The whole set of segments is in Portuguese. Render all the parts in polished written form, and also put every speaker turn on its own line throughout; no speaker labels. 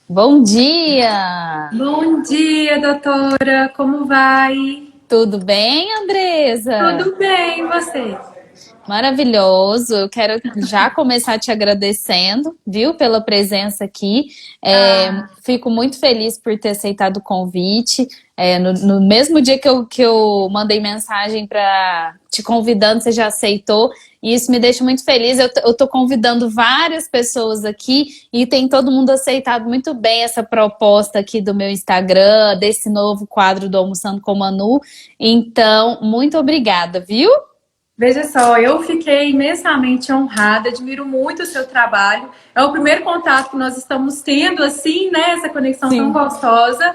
Bom dia!
Bom dia, doutora. Como vai?
Tudo bem, Andresa?
Tudo bem, e você?
Maravilhoso. Eu quero já começar te agradecendo, viu, pela presença aqui.
Ah,
Fico muito feliz por ter aceitado o convite. No mesmo dia que eu mandei mensagem para te convidando, você já aceitou. E isso me deixa muito feliz. Eu tô convidando várias pessoas aqui e tem todo mundo aceitado muito bem essa proposta aqui do meu Instagram, desse novo quadro do Almoçando com Manu. Então, muito obrigada, viu?
veja só, eu fiquei imensamente honrada, admiro muito o seu trabalho. É o primeiro contato que nós estamos tendo, assim, né? Essa conexão tão
Sim.
gostosa.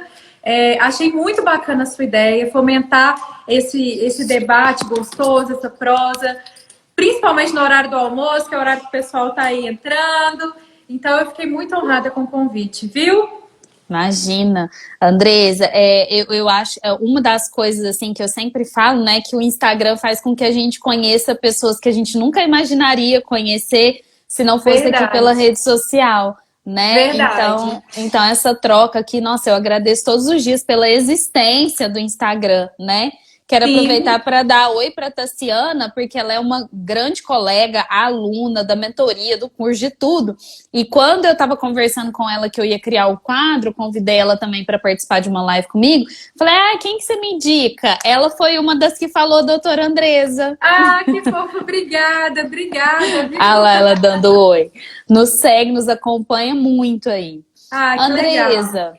Achei muito bacana a sua ideia, fomentar esse debate gostoso, essa prosa, principalmente no horário do almoço, que é o horário que o pessoal está aí entrando. Então, eu fiquei muito honrada com o convite, viu?
Imagina, Andresa, eu acho uma das coisas assim que eu sempre falo, né, que o Instagram faz com que a gente conheça pessoas que a gente nunca imaginaria conhecer se não fosse aqui pela
Verdade,
rede social, né?
verdade.
Então essa troca aqui, nossa, eu agradeço todos os dias pela existência do Instagram, né? Quero aproveitar
Sim,
para dar oi para Tassiana, porque ela é uma grande colega, aluna da mentoria, do curso, de tudo. E quando eu estava conversando com ela que eu ia criar o quadro, convidei ela também para participar de uma live comigo. Falei, quem que você me indica? Ela foi uma das que falou, doutora Andresa.
ah, que fofo, obrigada, obrigada,
Ah
viu?
lá, ela dando oi. Nos segue, nos acompanha muito aí.
Ah, que legal.
Andresa,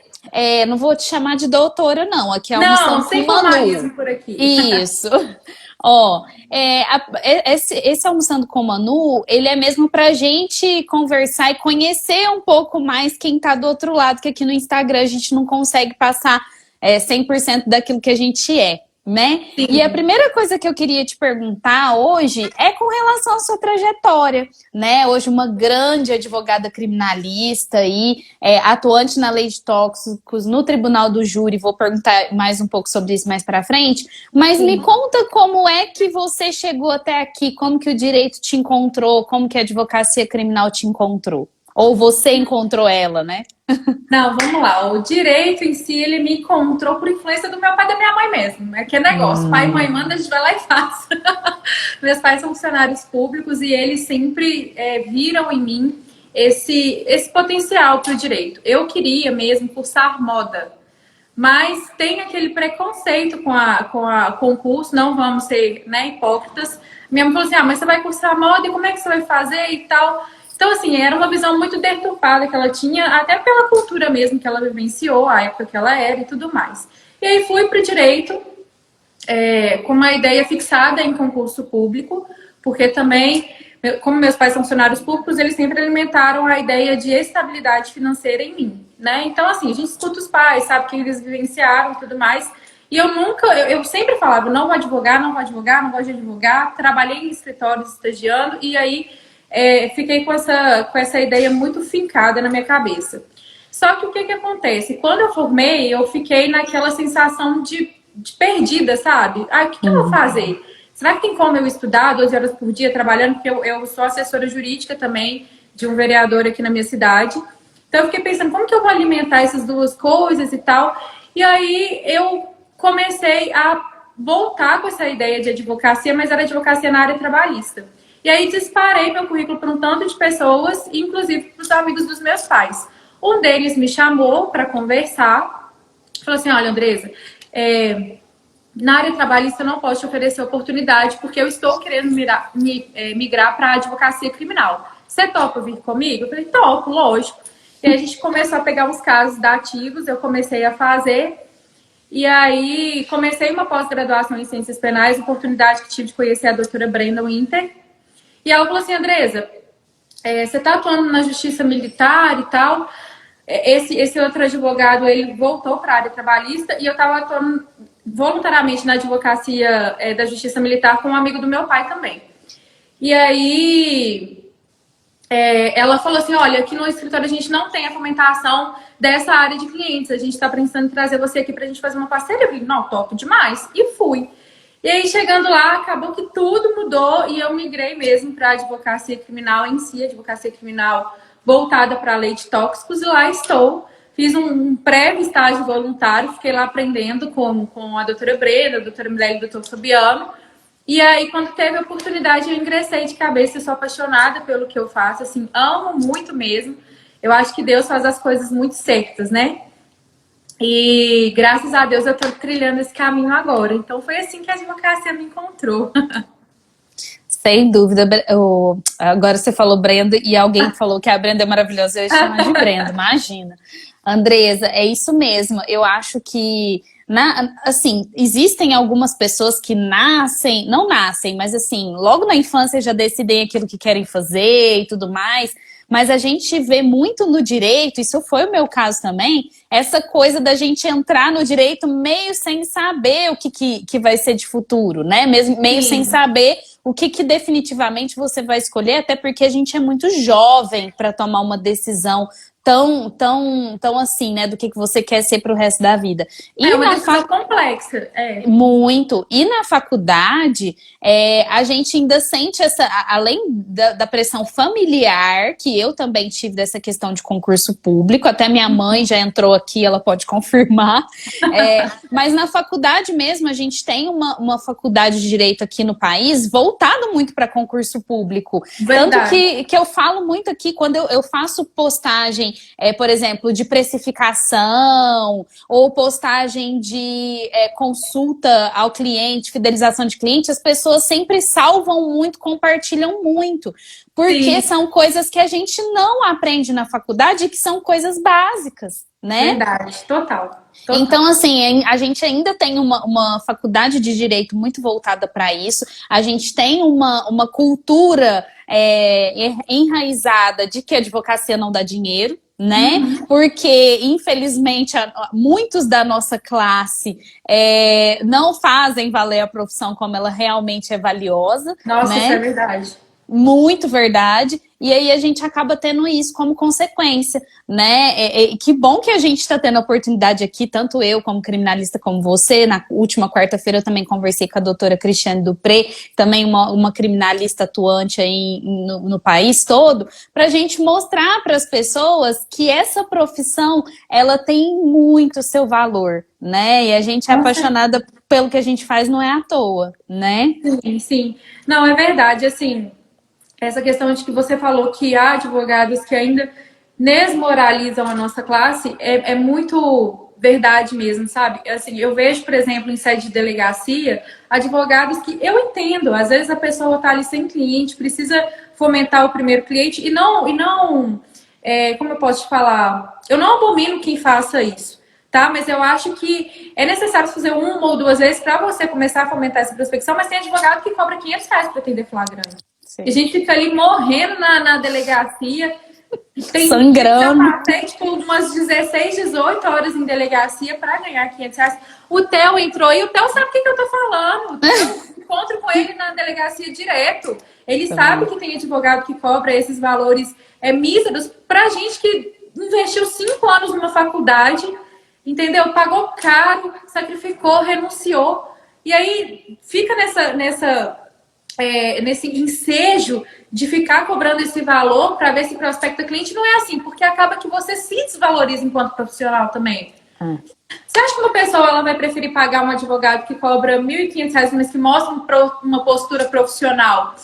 não vou te chamar de doutora, não. Aqui é
Não,
almoçando com
sem
Manu.
formalismo por aqui.
Isso. Ó, esse Almoçando com Manu, ele é mesmo pra gente conversar e conhecer um pouco mais quem tá do outro lado, que aqui no Instagram a gente não consegue passar 100% daquilo que a gente é, né? E a
Sim,
primeira coisa que eu queria te perguntar hoje é com relação à sua trajetória, né? Hoje uma grande advogada criminalista e atuante na lei de tóxicos no Tribunal do Júri, vou perguntar mais um pouco sobre isso mais para frente, mas me
sim.
conta como é que você chegou até aqui, como que o direito te encontrou, como que a advocacia criminal te encontrou. Ou você encontrou ela, né?
Não, vamos lá. O direito em si, ele me encontrou por influência do meu pai e da minha mãe mesmo. É que é negócio. Pai e mãe
Hum,
manda, a gente vai lá e faz. Meus pais são funcionários públicos e eles sempre viram em mim esse potencial para o direito. Eu queria mesmo cursar moda. Mas tem aquele preconceito com o curso, não vamos ser, né, hipócritas. Minha mãe falou assim: mas você vai cursar moda e como é que você vai fazer e tal? Então, assim, era uma visão muito deturpada que ela tinha, até pela cultura mesmo que ela vivenciou, a época que ela era e tudo mais. E aí fui para o direito, com uma ideia fixada em concurso público, porque também, como meus pais são funcionários públicos, eles sempre alimentaram a ideia de estabilidade financeira em mim, né? Então, assim, a gente escuta os pais, sabe que eles vivenciaram e tudo mais. E eu nunca, eu sempre falava, não vou advogar, não vou advogar, não gosto de advogar. Trabalhei em escritórios estagiando e aí fiquei com essa ideia muito fincada na minha cabeça. Só que o que acontece? Quando eu formei, eu fiquei naquela sensação de perdida, sabe? O que eu vou
uhum.
fazer? Será que tem como eu estudar 12 horas por dia trabalhando? Porque eu sou assessora jurídica também de um vereador aqui na minha cidade. Então eu fiquei pensando, como que eu vou alimentar essas duas coisas e tal? E aí eu comecei a voltar com essa ideia de advocacia, mas era advocacia na área trabalhista. E aí disparei meu currículo para um tanto de pessoas, inclusive para os amigos dos meus pais. Um deles me chamou para conversar, falou assim: olha, Andresa, na área trabalhista eu não posso te oferecer oportunidade porque eu estou querendo migrar para a advocacia criminal. Você topa vir comigo? Eu falei, topo, lógico. E aí a gente começou a pegar uns casos dativos, eu comecei a fazer. E aí comecei uma pós-graduação em ciências penais, oportunidade que tive de conhecer a doutora Brenda Winter. E ela falou assim: Andresa, você está atuando na justiça militar e tal. Esse outro advogado, ele voltou para a área trabalhista e eu estava atuando voluntariamente na advocacia da justiça militar com um amigo do meu pai também. E aí ela falou assim: olha, aqui no escritório a gente não tem a fomentação dessa área de clientes, a gente está pensando em trazer você aqui para a gente fazer uma parceria. Eu falei, não, topo demais. E fui. E aí, chegando lá, acabou que tudo mudou e eu migrei mesmo para a advocacia criminal em si, advocacia criminal voltada para a lei de tóxicos, e lá estou fiz um breve estágio voluntário, fiquei lá aprendendo com a doutora Breda, a doutora Milene e o doutor Fabiano. E aí, quando teve a oportunidade, eu ingressei de cabeça. Eu sou apaixonada pelo que eu faço, assim, amo muito mesmo. Eu acho que Deus faz as coisas muito certas, né? E graças a Deus eu tô trilhando esse caminho agora. Então foi assim que a advocacia me encontrou.
Sem dúvida. Agora você falou Brenda e alguém falou que a Brenda é maravilhosa. Eu ia chamar de Brenda, imagina. Andresa, é isso mesmo. Eu acho que, assim, existem algumas pessoas que nascem, não nascem, mas assim, logo na infância já decidem aquilo que querem fazer e tudo mais. Mas a gente vê muito no direito, isso foi o meu caso também, essa coisa da gente entrar no direito meio sem saber o que vai ser de futuro, né? Mesmo, meio sem saber o que definitivamente você vai escolher, até porque a gente é muito jovem para tomar uma decisão tão assim, né, do que você quer ser para o resto da vida. E
é uma decisão complexa.
Muito. E na faculdade, a gente ainda sente além da pressão familiar, que eu também tive dessa questão de concurso público, até minha mãe já entrou aqui, ela pode confirmar. Mas na faculdade mesmo, a gente tem uma faculdade de direito aqui no país voltada muito para concurso público.
Verdade.
Tanto que eu falo muito aqui, quando eu faço postagem, por exemplo, de precificação, ou postagem de consulta ao cliente, fidelização de cliente, as pessoas sempre salvam muito, compartilham muito. Porque são coisas que a gente não aprende na faculdade e que são coisas básicas, né?
Verdade, total.
Então, assim, a gente ainda tem uma faculdade de direito muito voltada para isso. A gente tem uma cultura enraizada de que a advocacia não dá dinheiro, né? Porque, infelizmente, muitos da nossa classe não fazem valer a profissão como ela realmente é valiosa.
Nossa,
né?
isso é verdade.
Muito verdade. E aí a gente acaba tendo isso como consequência, né? Que bom que a gente está tendo a oportunidade aqui, tanto eu como criminalista como você. Na última quarta-feira eu também conversei com a doutora Cristiane Dupré, também uma criminalista atuante aí no país todo, para a gente mostrar para as pessoas que essa profissão, ela tem muito seu valor, né? E a gente é apaixonada pelo que a gente faz, não é à toa, né?
Sim, sim. Não, é verdade, assim... Essa questão de que você falou que há advogados que ainda desmoralizam a nossa classe é muito verdade mesmo, sabe? Assim, eu vejo, por exemplo, em sede de delegacia, advogados que eu entendo, às vezes a pessoa está ali sem cliente, precisa fomentar o primeiro cliente e não como eu posso te falar? Eu não abomino quem faça isso, tá? Mas eu acho que é necessário fazer uma ou duas vezes para você começar a fomentar essa prospecção, mas tem advogado que cobra R$500 para atender flagrante. Sim. A gente fica ali morrendo na delegacia.
Sangrando.
Eu passei tipo, umas 16, 18 horas em delegacia para ganhar R$500. O Theo entrou e o Theo sabe o que eu tô falando. Eu encontro com ele na delegacia direto. Ele sabe que tem advogado que cobra esses valores míseros pra gente que investiu 5 anos numa faculdade, entendeu? Pagou caro, sacrificou, renunciou. E aí fica nesse ensejo de ficar cobrando esse valor para ver se prospecta cliente. Não é assim, porque acaba que você se desvaloriza enquanto profissional também. Você acha que uma pessoa ela vai preferir pagar um advogado que cobra R$1.500, mas que mostra uma postura profissional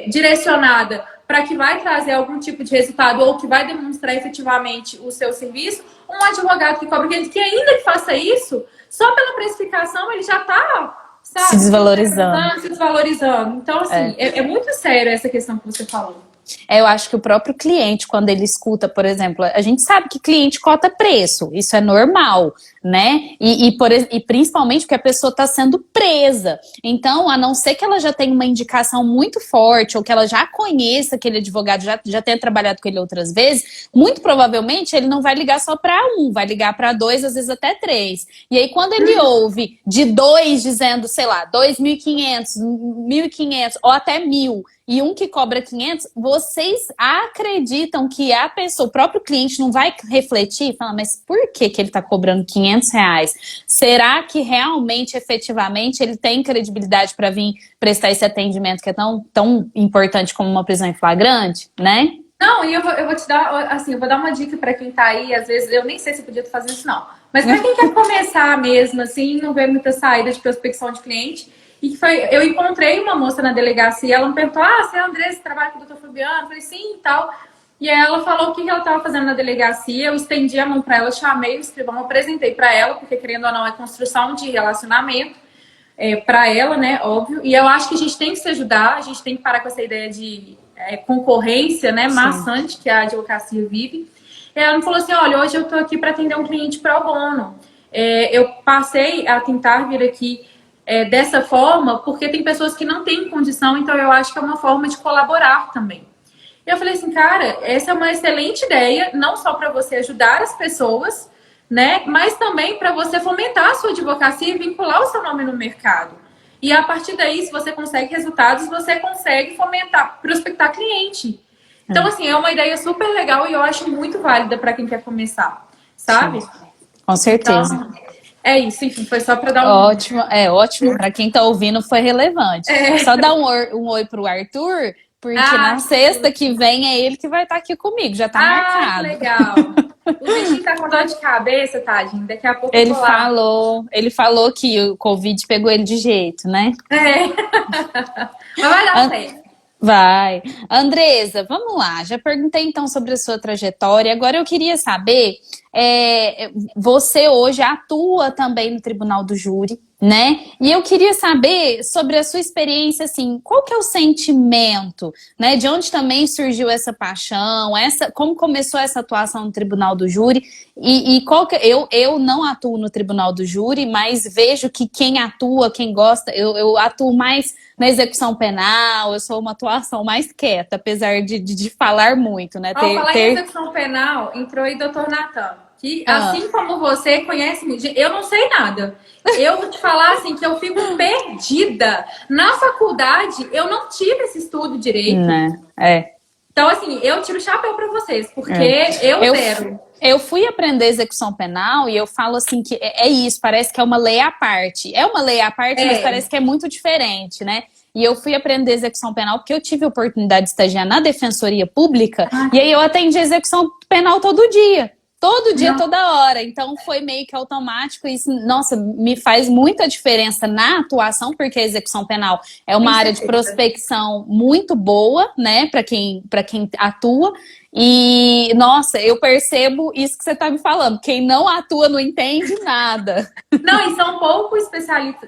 direcionada para que vai trazer algum tipo de resultado ou que vai demonstrar efetivamente o seu serviço? Um advogado que cobra que ainda que faça isso, só pela precificação ele já está... Sabe?
Se desvalorizando.
Se desvalorizando. Então, assim, é muito sério essa questão que você falou.
Eu acho que o próprio cliente, quando ele escuta, por exemplo, a gente sabe que cliente cota preço, isso é normal, né? E principalmente porque a pessoa está sendo presa. Então, a não ser que ela já tenha uma indicação muito forte ou que ela já conheça aquele advogado, já tenha trabalhado com ele outras vezes, muito provavelmente ele não vai ligar só para um, vai ligar para dois, às vezes até três. E aí, quando ele ouve de dois dizendo, sei lá, 2.500, 1.500 ou até 1.000, e um que cobra 500, vocês acreditam que a pessoa, o próprio cliente não vai refletir e falar, mas por que ele está cobrando R$500? Será que realmente, efetivamente, ele tem credibilidade para vir prestar esse atendimento que é tão importante como uma prisão em flagrante, né?
Não, e eu vou te dar, assim, eu vou dar uma dica para quem tá aí, às vezes, eu nem sei se eu podia fazer isso, não. Mas para quem quer começar mesmo, assim, não vê muita saída de prospecção de cliente, e que foi, eu encontrei uma moça na delegacia, ela me perguntou, você é a Andressa, você trabalha com o Dr. Fabiano? Eu falei, sim, e tal. E aí ela falou o que ela estava fazendo na delegacia, eu estendi a mão para ela, chamei o escrivão, apresentei para ela, porque querendo ou não é construção de relacionamento, para ela, né, óbvio. E eu acho que a gente tem que se ajudar, a gente tem que parar com essa ideia de concorrência, né, maçante que a advocacia vive. E ela me falou assim, olha, hoje eu estou aqui para atender um cliente pro bono. Eu passei a tentar vir aqui dessa forma, porque tem pessoas que não têm condição, então eu acho que é uma forma de colaborar também. E eu falei assim, cara, essa é uma excelente ideia, não só para você ajudar as pessoas, né, mas também para você fomentar a sua advocacia e vincular o seu nome no mercado. E a partir daí, se você consegue resultados, você consegue fomentar, prospectar cliente. Então, assim, é uma ideia super legal e eu acho muito válida para quem quer começar, sabe?
Sim, com certeza.
Então, é isso, enfim, foi só para dar
Ótimo, ótimo. Para quem tá ouvindo, foi relevante. Só dar um oi pro Arthur, porque na sexta que vem é ele que vai estar aqui comigo, já tá marcado.
Que legal. O bichinho tá com dor de cabeça, tadinho. Daqui a pouco
ele falou que o Covid pegou ele de jeito, né?
Mas vai dar certo.
Vai. Andresa, vamos lá. Já perguntei então sobre a sua trajetória. Agora eu queria saber, você hoje atua também no Tribunal do Júri, né? E eu queria saber sobre a sua experiência, assim, qual que é o sentimento, né? De onde também surgiu essa paixão, como começou essa atuação no Tribunal do Júri e qual que eu não atuo no Tribunal do Júri, mas vejo que quem atua, quem gosta, eu atuo mais na execução penal, eu sou uma atuação mais quieta, apesar de falar muito, né?
Falar em execução penal, entrou aí doutor Natan, que assim como você conhece muito, eu não sei nada. Eu vou te falar assim que eu fico perdida. Na faculdade, eu não tive esse estudo direito.
Né?
Então, assim, eu tiro o chapéu para vocês, porque eu zero.
Eu fui aprender execução penal e eu falo assim que é isso, parece que é uma lei à parte. É uma lei à parte, mas parece que é muito diferente, né? E eu fui aprender execução penal porque eu tive a oportunidade de estagiar na Defensoria Pública e aí eu atendi execução penal todo dia. Todo dia, toda hora. Então, foi meio que automático. Isso, nossa, me faz muita diferença na atuação, porque a execução penal é uma área de prospecção muito boa, né, para quem atua. E, nossa, eu percebo isso que você está me falando. Quem não atua não entende nada.
Não, e são poucos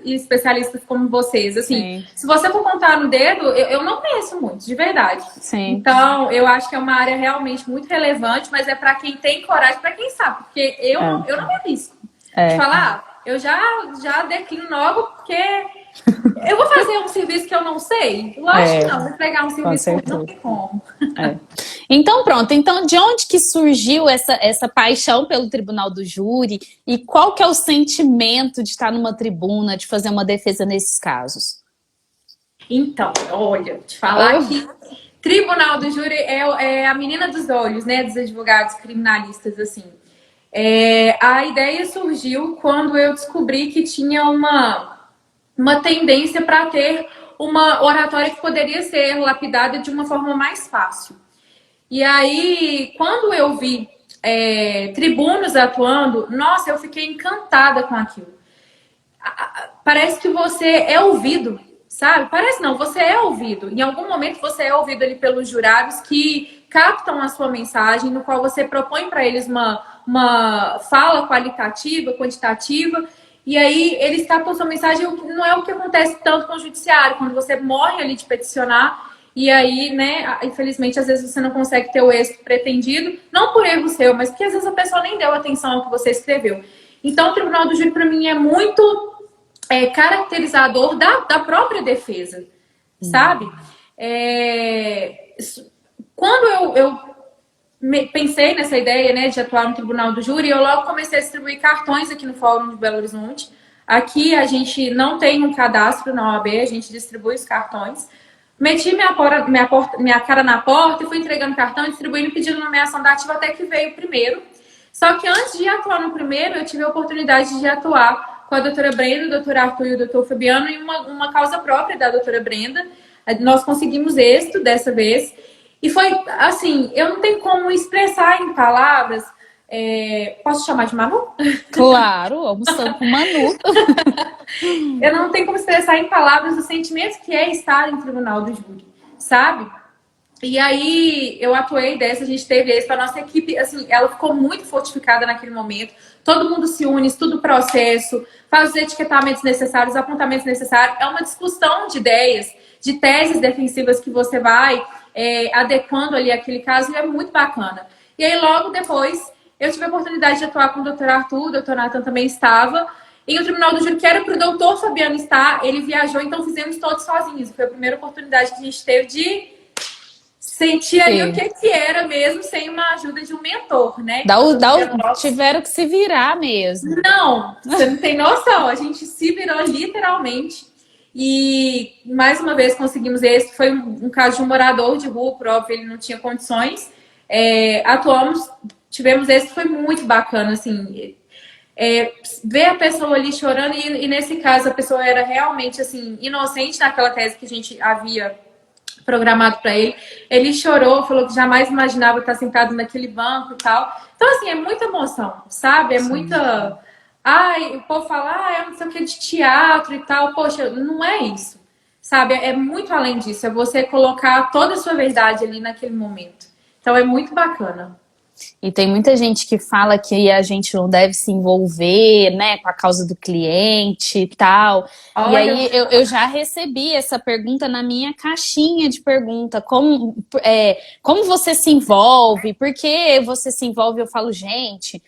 especialistas como vocês. Assim, se você for contar no dedo, eu não conheço muito, de verdade.
Sim.
Então, eu acho que é uma área realmente muito relevante, mas é para quem tem coragem, para quem sabe. Porque eu não me arrisco. De falar, eu já declino logo, porque eu vou fazer um serviço que eu não sei? Lógico que não, vou pegar um serviço que não tem como.
Então, pronto. Então, de onde que surgiu essa paixão pelo Tribunal do Júri? E qual que é o sentimento de estar numa tribuna, de fazer uma defesa nesses casos?
Então, olha, te falar que Tribunal do Júri é a menina dos olhos, né, dos advogados criminalistas, assim. A ideia surgiu quando eu descobri que tinha uma tendência para ter uma oratória que poderia ser lapidada de uma forma mais fácil. E aí, quando eu vi tribunos atuando, nossa, eu fiquei encantada com aquilo. Parece que você é ouvido, sabe? Parece não, você é ouvido. Em algum momento você é ouvido ali pelos jurados que captam a sua mensagem, no qual você propõe para eles uma fala qualitativa, quantitativa, e aí eles captam a sua mensagem. Não é o que acontece tanto com o judiciário, quando você morre ali de peticionar, e aí, né, infelizmente, às vezes você não consegue ter o êxito pretendido, não por erro seu, mas porque às vezes a pessoa nem deu atenção ao que você escreveu. Então, o Tribunal do Júri, para mim, é muito caracterizador da própria defesa, sabe? Quando eu pensei nessa ideia, né, de atuar no Tribunal do Júri, eu logo comecei a distribuir cartões aqui no Fórum de Belo Horizonte. Aqui a gente não tem um cadastro na OAB, a gente distribui os cartões. Meti minha cara na porta e fui entregando cartão, distribuindo, pedindo nomeação da ativa até que veio o primeiro. Só que antes de atuar no primeiro, eu tive a oportunidade de atuar com a doutora Brenda, o doutor Arthur e o doutor Fabiano em uma causa própria da doutora Brenda. Nós conseguimos êxito dessa vez. E foi assim, eu não tenho como expressar em palavras. Posso chamar de Manu?
Claro, almoçando com Manu.
Eu não tenho como expressar em palavras os sentimentos que é estar em tribunal do júri, sabe? E aí eu atuei dessa, a gente teve esse para nossa equipe, assim, ela ficou muito fortificada naquele momento. Todo mundo se une, estuda o processo, faz os etiquetamentos necessários, os apontamentos necessários. É uma discussão de ideias, de teses defensivas que você vai adequando ali aquele caso e é muito bacana. E aí logo depois eu tive a oportunidade de atuar com o doutor Arthur, o doutor Nathan também estava. E o Tribunal do Júri, que era para o doutor Fabiano estar, ele viajou, então fizemos todos sozinhos. Foi a primeira oportunidade que a gente teve de sentir ali o que era mesmo sem uma ajuda de um mentor, né?
Tiveram que se virar mesmo.
Não, você não tem noção. A gente se virou literalmente. E mais uma vez conseguimos esse. Foi um caso de um morador de rua, por óbvio, ele não tinha condições. Atuamos, tivemos esse, foi muito bacana, assim. Ver a pessoa ali chorando, e nesse caso a pessoa era realmente assim, inocente naquela tese que a gente havia programado para ele. Ele chorou, falou que jamais imaginava estar sentado naquele banco e tal. Então, assim, é muita emoção, sabe? É
Sim.
muita. Ai, o povo fala, eu não sei o que de teatro e tal. Poxa, não é isso, sabe? É muito além disso. É você colocar toda a sua verdade ali naquele momento. Então, é muito bacana.
E tem muita gente que fala que a gente não deve se envolver, né, com a causa do cliente e tal.
Olha,
e aí eu já recebi essa pergunta na minha caixinha de pergunta. Como você se envolve? Por que você se envolve? Eu falo, gente,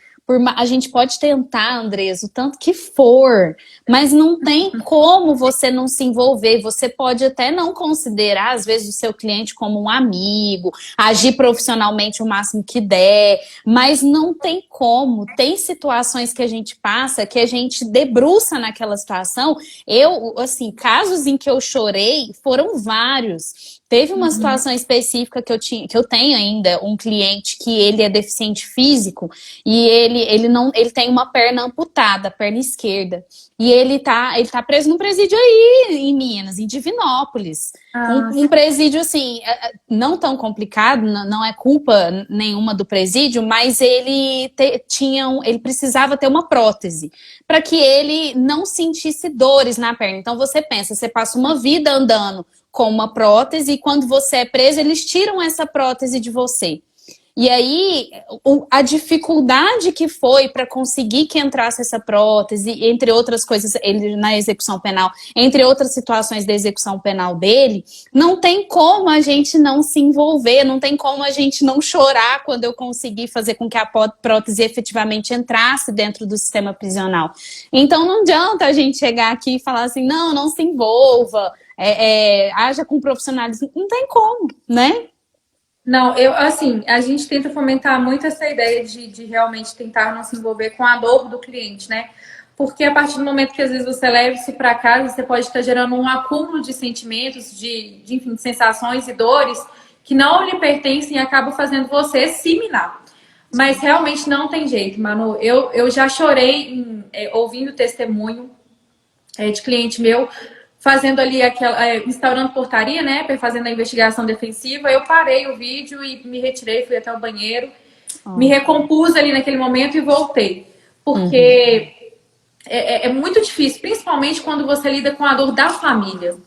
a gente pode tentar, Andresa, o tanto que for, mas não tem como você não se envolver. Você pode até não considerar, às vezes, o seu cliente como um amigo, agir profissionalmente o máximo que der, mas não tem como. Tem situações que a gente passa, que a gente debruça naquela situação. Assim, casos em que eu chorei foram vários. Teve uma situação específica que eu tenho ainda, um cliente que ele é deficiente físico e ele tem uma perna amputada, a perna esquerda. E ele tá preso num presídio aí em Minas, em Divinópolis. Um presídio, assim, não tão complicado, não é culpa nenhuma do presídio, mas ele precisava ter uma prótese para que ele não sentisse dores na perna. Então você pensa, você passa uma vida andando com uma prótese e quando você é preso, eles tiram essa prótese de você. E aí, a dificuldade que foi para conseguir que entrasse essa prótese, entre outras coisas, ele na execução penal, entre outras situações da execução penal dele, não tem como a gente não se envolver, não tem como a gente não chorar quando eu consegui fazer com que a prótese efetivamente entrasse dentro do sistema prisional. Então, não adianta a gente chegar aqui e falar assim, não se envolva, haja com profissionalismo. Não tem como, né?
Não, assim, a gente tenta fomentar muito essa ideia de realmente tentar não se envolver com a dor do cliente, né? Porque a partir do momento que às vezes você leva isso para casa, você pode estar gerando um acúmulo de sentimentos, enfim, de sensações e dores que não lhe pertencem e acaba fazendo você se minar. Mas realmente não tem jeito, Manu. Eu já chorei ouvindo testemunho de cliente meu fazendo ali instaurando portaria, né, fazendo a investigação defensiva. Eu parei o vídeo e me retirei, fui até o banheiro, me recompus ali naquele momento e voltei. Porque é muito difícil, principalmente quando você lida com a dor da família,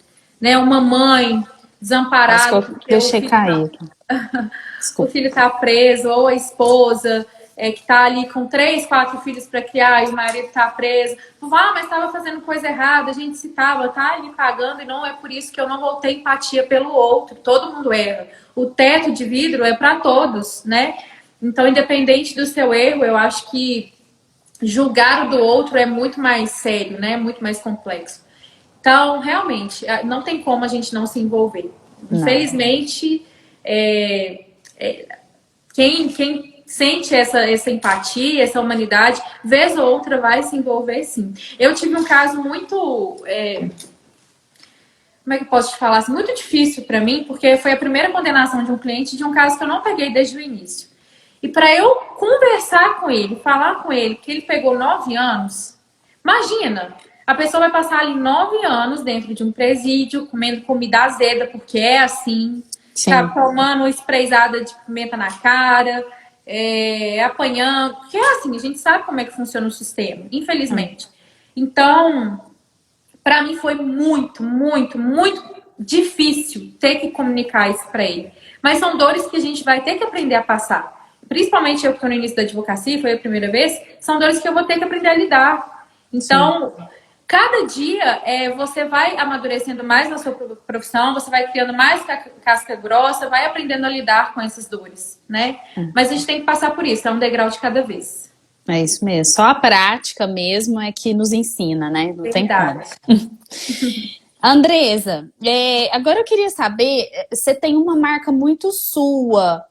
né, uma mãe desamparada, porque o filho está preso, ou a esposa que está ali com 3, 4 filhos para criar e o marido está preso. Mas estava fazendo coisa errada, a gente citava, tá ali pagando e não é por isso que eu não vou ter empatia pelo outro. Todo mundo erra. O teto de vidro é para todos, né? Então, independente do seu erro, eu acho que julgar o do outro é muito mais sério, né? Muito mais complexo. Então, realmente, não tem como a gente não se envolver. Infelizmente, quem sente essa empatia, essa humanidade, vez ou outra vai se envolver, sim. Eu tive um caso muito... como é que eu posso te falar? Assim, muito difícil para mim, porque foi a primeira condenação de um cliente de um caso que eu não peguei desde o início. E para eu conversar com ele, falar com ele, que ele pegou 9 anos, imagina, a pessoa vai passar ali 9 anos dentro de um presídio, comendo comida azeda, porque é assim,
Sim.
tomando sprayzada de pimenta na cara, apanhando. Porque assim, a gente sabe como é que funciona o sistema, infelizmente. Então, para mim foi muito, muito, muito difícil ter que comunicar isso para ele. Mas são dores que a gente vai ter que aprender a passar. Principalmente eu que estou no início da advocacia, foi a primeira vez, são dores que eu vou ter que aprender a lidar. Então, sim, cada dia você vai amadurecendo mais na sua profissão, você vai criando mais casca grossa, vai aprendendo a lidar com essas dores, né? Mas a gente tem que passar por isso, é um degrau de cada vez.
É isso mesmo. Só a prática mesmo é que nos ensina, né? Não tem como. Andresa, agora eu queria saber, você tem uma marca muito sua,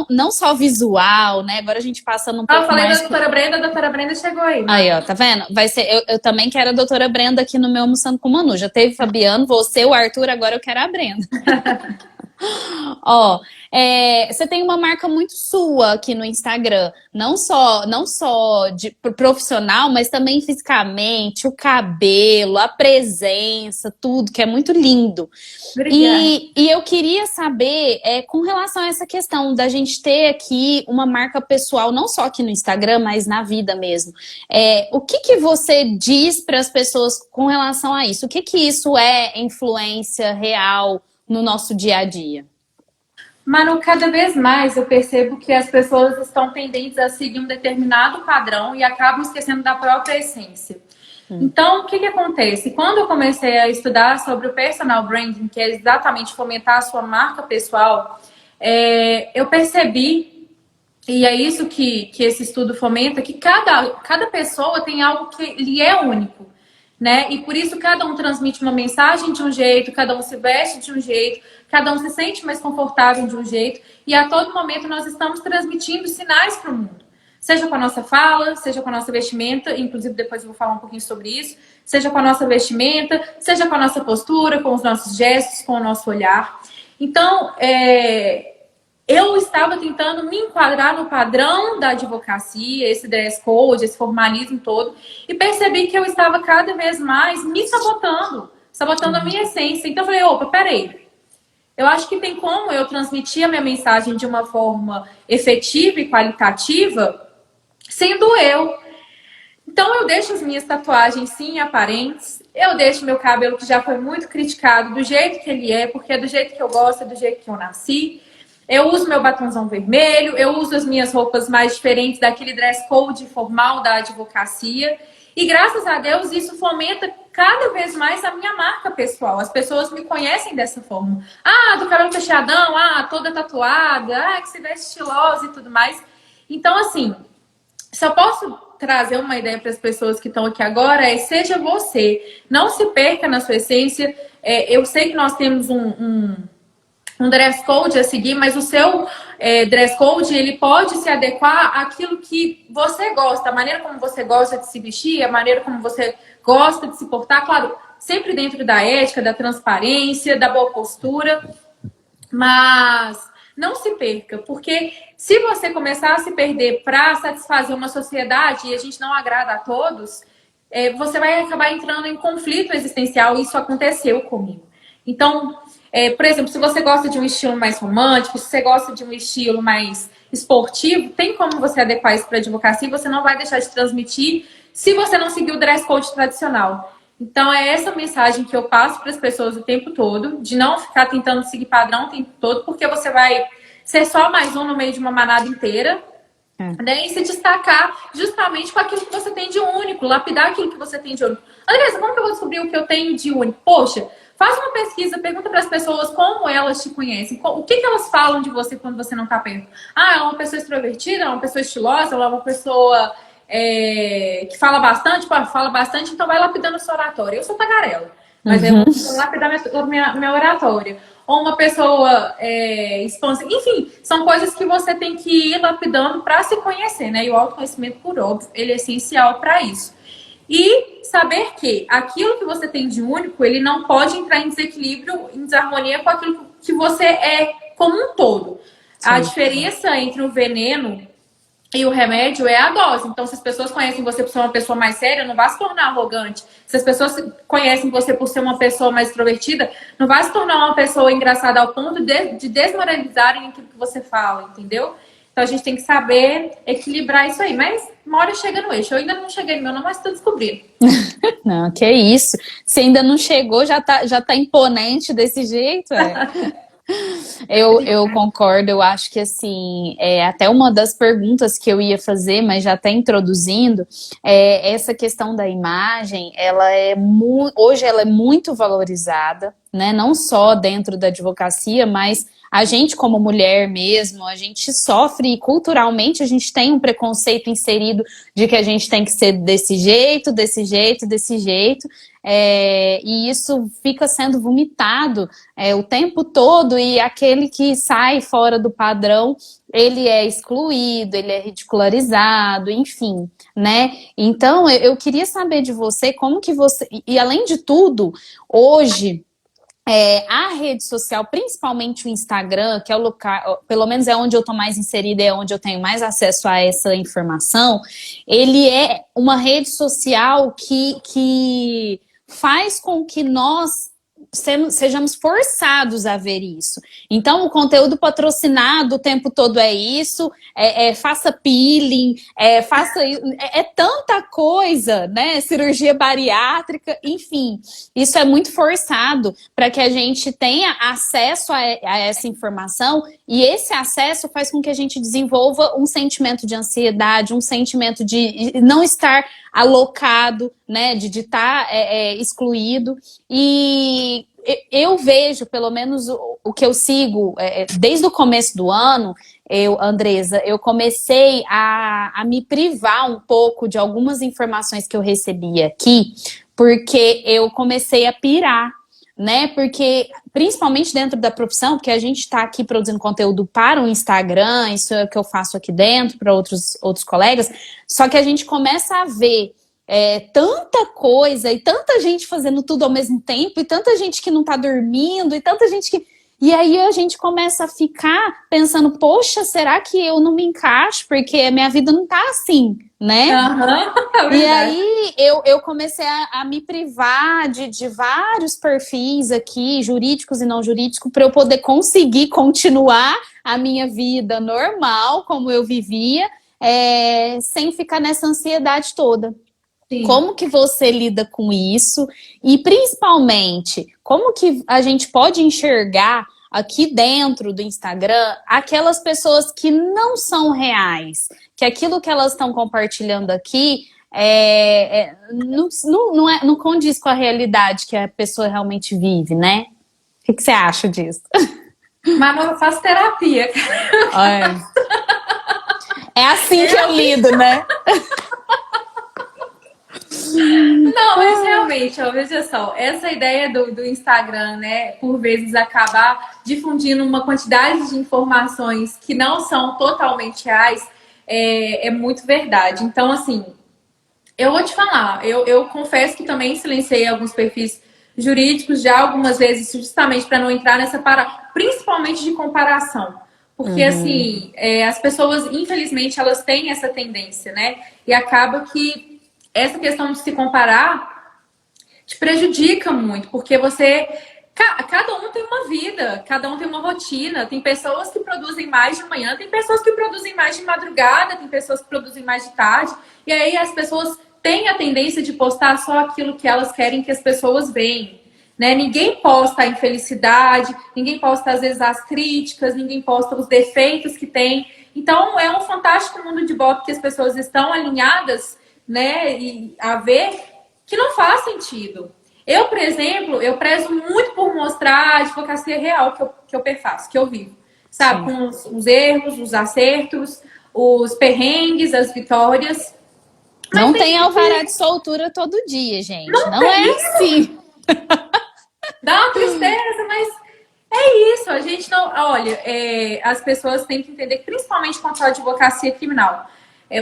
não só visual, né? Agora a gente passando um pouco
eu falei
mais...
da doutora Brenda, a doutora Brenda chegou aí.
Aí, ó, tá vendo? Vai ser, eu também quero a doutora Brenda aqui no meu Almoçando com o Manu. Já teve Fabiano, você, o Arthur, agora eu quero a Brenda. Ó, você tem uma marca muito sua aqui no Instagram, não só de profissional, mas também fisicamente, o cabelo, a presença, tudo, que é muito lindo. E eu queria saber, com relação a essa questão da gente ter aqui uma marca pessoal, não só aqui no Instagram, mas na vida mesmo. O que você diz para as pessoas com relação a isso? O que isso é influência real no nosso dia a dia?
Manu, cada vez mais eu percebo que as pessoas estão tendentes a seguir um determinado padrão e acabam esquecendo da própria essência. Então, o que acontece? Quando eu comecei a estudar sobre o personal branding, que é exatamente fomentar a sua marca pessoal, eu percebi, e é isso que esse estudo fomenta, que cada pessoa tem algo que lhe é único, né? E por isso cada um transmite uma mensagem de um jeito, cada um se veste de um jeito, cada um se sente mais confortável de um jeito, e a todo momento nós estamos transmitindo sinais para o mundo. Seja com a nossa fala, seja com a nossa vestimenta, inclusive depois eu vou falar um pouquinho sobre isso, seja com a nossa vestimenta, seja com a nossa postura, com os nossos gestos, com o nosso olhar. Então, eu estava tentando me enquadrar no padrão da advocacia, esse dress code, esse formalismo todo, e percebi que eu estava cada vez mais me sabotando a minha essência. Então eu falei, opa, peraí. Eu acho que tem como eu transmitir a minha mensagem de uma forma efetiva e qualitativa sendo eu. Então eu deixo as minhas tatuagens sim aparentes, eu deixo meu cabelo que já foi muito criticado do jeito que ele é, porque é do jeito que eu gosto, é do jeito que eu nasci. Eu uso meu batonzão vermelho, eu uso as minhas roupas mais diferentes daquele dress code formal da advocacia. E graças a Deus isso fomenta cada vez mais a minha marca pessoal. As pessoas me conhecem dessa forma. Ah, do cabelo fechadão, toda tatuada, que se veste estilosa e tudo mais. Então, assim, se eu posso trazer uma ideia para as pessoas que estão aqui agora, seja você. Não se perca na sua essência. Eu sei que nós temos um dress code a seguir, mas o seu dress code ele pode se adequar àquilo que você gosta, a maneira como você gosta de se vestir, a maneira como você gosta de se portar, claro, sempre dentro da ética, da transparência, da boa postura, mas não se perca, porque se você começar a se perder para satisfazer uma sociedade e a gente não agrada a todos, você vai acabar entrando em conflito existencial, e isso aconteceu comigo. Então, por exemplo, se você gosta de um estilo mais romântico, se você gosta de um estilo mais esportivo, tem como você adequar isso para a advocacia e você não vai deixar de transmitir se você não seguir o dress code tradicional. Então, é essa mensagem que eu passo para as pessoas o tempo todo, de não ficar tentando seguir padrão o tempo todo, porque você vai ser só mais um no meio de uma manada inteira, né? E se destacar justamente com aquilo que você tem de único, lapidar aquilo que você tem de único. Andressa, como que eu vou descobrir o que eu tenho de único? Poxa, faz uma pesquisa, pergunta para as pessoas como elas te conhecem, o que elas falam de você quando você não está perto. Ela é uma pessoa extrovertida, ela é uma pessoa estilosa, ela é uma pessoa que fala bastante, então vai lapidando a sua oratória. Eu sou tagarela, mas eu vou lapidar minha oratória. Ou uma pessoa expansiva. Enfim, são coisas que você tem que ir lapidando para se conhecer, né? E o autoconhecimento, por óbvio, ele é essencial para isso. E saber que aquilo que você tem de único, ele não pode entrar em desequilíbrio, em desarmonia com aquilo que você é como um todo. Sim. A diferença entre o veneno E o remédio é a dose. Então, se as pessoas conhecem você por ser uma pessoa mais séria, não vai se tornar arrogante. Se as pessoas conhecem você por ser uma pessoa mais extrovertida, não vai se tornar uma pessoa engraçada ao ponto de desmoralizarem aquilo que você fala, entendeu? Então, a gente tem que saber equilibrar isso aí. Mas uma hora chega no eixo. Eu ainda não cheguei no meu, não, mas estou descobrindo.
Não, que isso. Se ainda não chegou, já tá imponente desse jeito, Eu concordo, eu acho que assim, até uma das perguntas que eu ia fazer, mas já até introduzindo, essa questão da imagem, hoje ela é muito valorizada, né? Não só dentro da advocacia, mas a gente como mulher mesmo, a gente sofre e culturalmente a gente tem um preconceito inserido de que a gente tem que ser desse jeito, desse jeito, desse jeito. E isso fica sendo vomitado o tempo todo, e aquele que sai fora do padrão, ele é excluído, ele é ridicularizado, enfim, né? Então, eu queria saber de você como que você... E além de tudo, hoje... a rede social, principalmente o Instagram, que é o local, pelo menos é onde eu estou mais inserida, é onde eu tenho mais acesso a essa informação, ele é uma rede social que faz com que nós sejamos forçados a ver isso. Então, o conteúdo patrocinado o tempo todo é isso, faça peeling, tanta coisa, né? Cirurgia bariátrica, enfim. Isso é muito forçado para que a gente tenha acesso a essa informação, e esse acesso faz com que a gente desenvolva um sentimento de ansiedade, um sentimento de não estar alocado, né, de estar excluído. E eu vejo, pelo menos o que eu sigo desde o começo do ano, Andresa, eu comecei a me privar um pouco de algumas informações que eu recebia aqui, porque eu comecei a pirar, né? Porque, principalmente dentro da profissão, porque a gente está aqui produzindo conteúdo para o Instagram, isso é o que eu faço aqui dentro, para outros colegas, só que a gente começa a ver tanta coisa e tanta gente fazendo tudo ao mesmo tempo, e tanta gente que não tá dormindo, e tanta gente que... E aí a gente começa a ficar pensando, poxa, será que eu não me encaixo? Porque a minha vida não tá assim, né?
Uhum,
e aí eu comecei a me privar de vários perfis aqui, jurídicos e não jurídicos, para eu poder conseguir continuar a minha vida normal, como eu vivia, sem ficar nessa ansiedade toda.
Sim.
Como que você lida com isso? E, principalmente, como que a gente pode enxergar aqui dentro do Instagram aquelas pessoas que não são reais? Que aquilo que elas estão compartilhando aqui não condiz com a realidade que a pessoa realmente vive, né? O que você acha disso?
Mas eu faço terapia.
É assim que eu lido, né?
Não, mas realmente, ó, veja só, essa ideia do Instagram, né, por vezes acabar difundindo uma quantidade de informações que não são totalmente reais, é muito verdade. Então, assim, eu vou te falar, eu confesso que também silenciei alguns perfis jurídicos já algumas vezes, justamente para não entrar nessa principalmente de comparação. Porque, assim, as pessoas, infelizmente, elas têm essa tendência, né? E acaba que essa questão de se comparar te prejudica muito, porque cada um tem uma vida, cada um tem uma rotina. Tem pessoas que produzem mais de manhã, tem pessoas que produzem mais de madrugada, tem pessoas que produzem mais de tarde. E aí as pessoas têm a tendência de postar só aquilo que elas querem que as pessoas vejam, né? Ninguém posta a infelicidade, ninguém posta às vezes as críticas, ninguém posta os defeitos que tem. Então é um fantástico mundo de bote que as pessoas estão alinhadas, né, e a ver, que não faz sentido. Eu, por exemplo, eu prezo muito por mostrar a advocacia real que eu perfaço, que eu vivo. Sabe? Sim. Com os erros, os acertos, os perrengues, as vitórias.
Não tem alvará de soltura todo dia, gente. Não é assim.
Dá uma tristeza, mas é isso. A gente não... Olha, as pessoas têm que entender, principalmente quanto à advocacia criminal.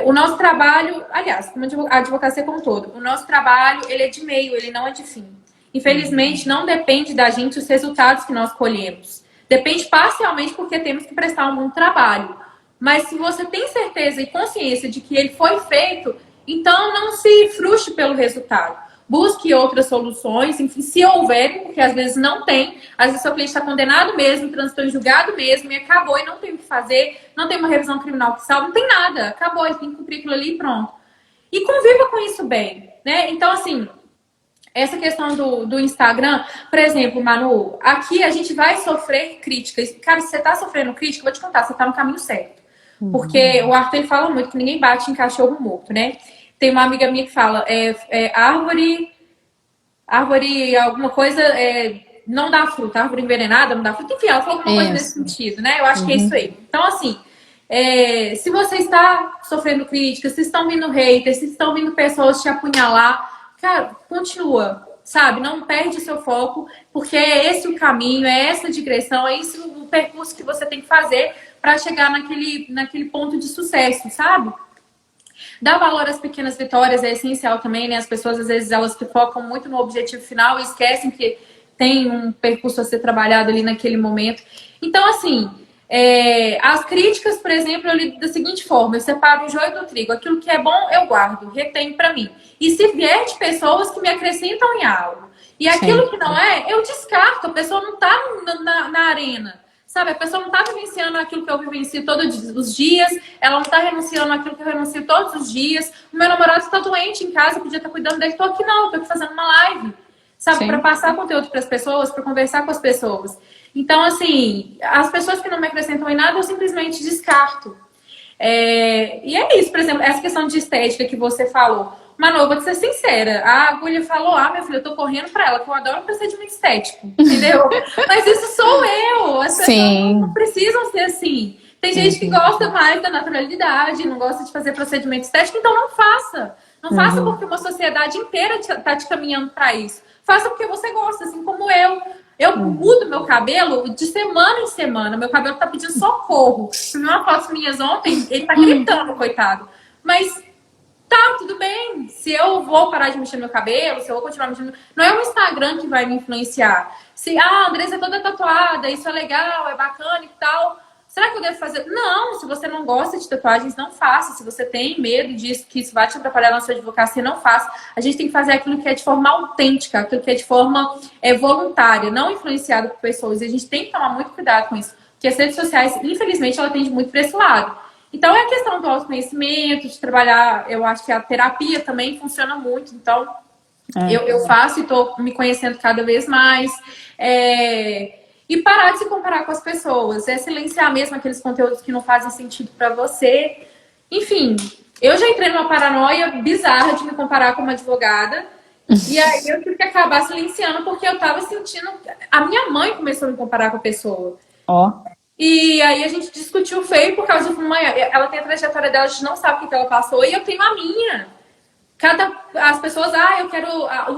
O nosso trabalho, aliás, a advocacia como um todo, o nosso trabalho, ele é de meio, ele não é de fim. Infelizmente, não depende da gente os resultados que nós colhemos. Depende parcialmente porque temos que prestar um bom trabalho. Mas se você tem certeza e consciência de que ele foi feito, então não se frustre pelo resultado. Busque outras soluções, enfim, se houverem, porque às vezes não tem. Às vezes seu cliente está condenado mesmo, transitou em julgado mesmo, e acabou, e não tem o que fazer, não tem uma revisão criminal que salve, não tem nada. Acabou, ele tem que cumprir aquilo ali e pronto. E conviva com isso bem, né? Então, assim, essa questão do Instagram, por exemplo, Manu, aqui a gente vai sofrer críticas. Cara, se você tá sofrendo crítica, eu vou te contar, você tá no caminho certo. Porque o Arthur ele fala muito que ninguém bate em cachorro morto, né? Tem uma amiga minha que fala, árvore, alguma coisa, não dá fruta, árvore envenenada, não dá fruta. Enfim, ela falou alguma coisa nesse sentido, né? Eu acho que é isso aí. Então, assim, se você está sofrendo críticas, se estão vindo haters, se estão vindo pessoas te apunhalar, cara, continua, sabe? Não perde seu foco, porque é esse o caminho, é essa a direção, é esse o percurso que você tem que fazer para chegar naquele ponto de sucesso, sabe? Dar valor às pequenas vitórias é essencial também, né? As pessoas, às vezes, elas que focam muito no objetivo final e esquecem que tem um percurso a ser trabalhado ali naquele momento. Então, assim, as críticas, por exemplo, eu lido da seguinte forma: eu separo o joio do trigo. Aquilo que é bom, eu guardo, retenho para mim. E se vier de pessoas que me acrescentam em algo, e aquilo que não é, eu descarto. A pessoa não está na arena. Sabe, a pessoa não está vivenciando aquilo que eu vivencio todos os dias, ela não está renunciando aquilo que eu renuncio todos os dias. O meu namorado está doente em casa, podia estar cuidando dele, estou aqui não, estou aqui fazendo uma live, sabe, para passar conteúdo para as pessoas, para conversar com as pessoas. Então, assim, as pessoas que não me acrescentam em nada, eu simplesmente descarto. E é isso, por exemplo, essa questão de estética que você falou. Manu, eu vou te ser sincera. A agulha falou, minha filha, eu tô correndo pra ela, que eu adoro procedimento estético, entendeu? Mas isso sou eu. As pessoas não precisam ser assim. Tem gente que gosta mais da naturalidade, não gosta de fazer procedimento estético, então não faça. Não faça porque uma sociedade inteira tá te caminhando pra isso. Faça porque você gosta, assim como eu. Eu mudo meu cabelo de semana em semana. Meu cabelo tá pedindo socorro. Se uma foto minhas ontem, ele tá gritando, coitado. Mas tá, tudo bem. Se eu vou parar de mexer no meu cabelo, se eu vou continuar mexendo... Não é o Instagram que vai me influenciar. Se, a Andressa é toda tatuada, isso é legal, é bacana e tal... Será que eu devo fazer? Não, se você não gosta de tatuagens, não faça. Se você tem medo disso, que isso vai te atrapalhar na sua advocacia, não faça. A gente tem que fazer aquilo que é de forma autêntica, aquilo que é de forma voluntária, não influenciada por pessoas. E a gente tem que tomar muito cuidado com isso. Porque as redes sociais, infelizmente, ela tende muito para esse lado. Então, é a questão do autoconhecimento, de trabalhar. Eu acho que a terapia também funciona muito. Então, eu faço e estou me conhecendo cada vez mais. E parar de se comparar com as pessoas. Silenciar mesmo aqueles conteúdos que não fazem sentido para você. Enfim, eu já entrei numa paranoia bizarra de me comparar com uma advogada. E aí eu tive que acabar silenciando porque eu tava sentindo... A minha mãe começou a me comparar com a pessoa. E aí a gente discutiu feio por causa de mãe. Ela tem a trajetória dela, a gente não sabe o que ela passou. E eu tenho a minha. As pessoas, eu quero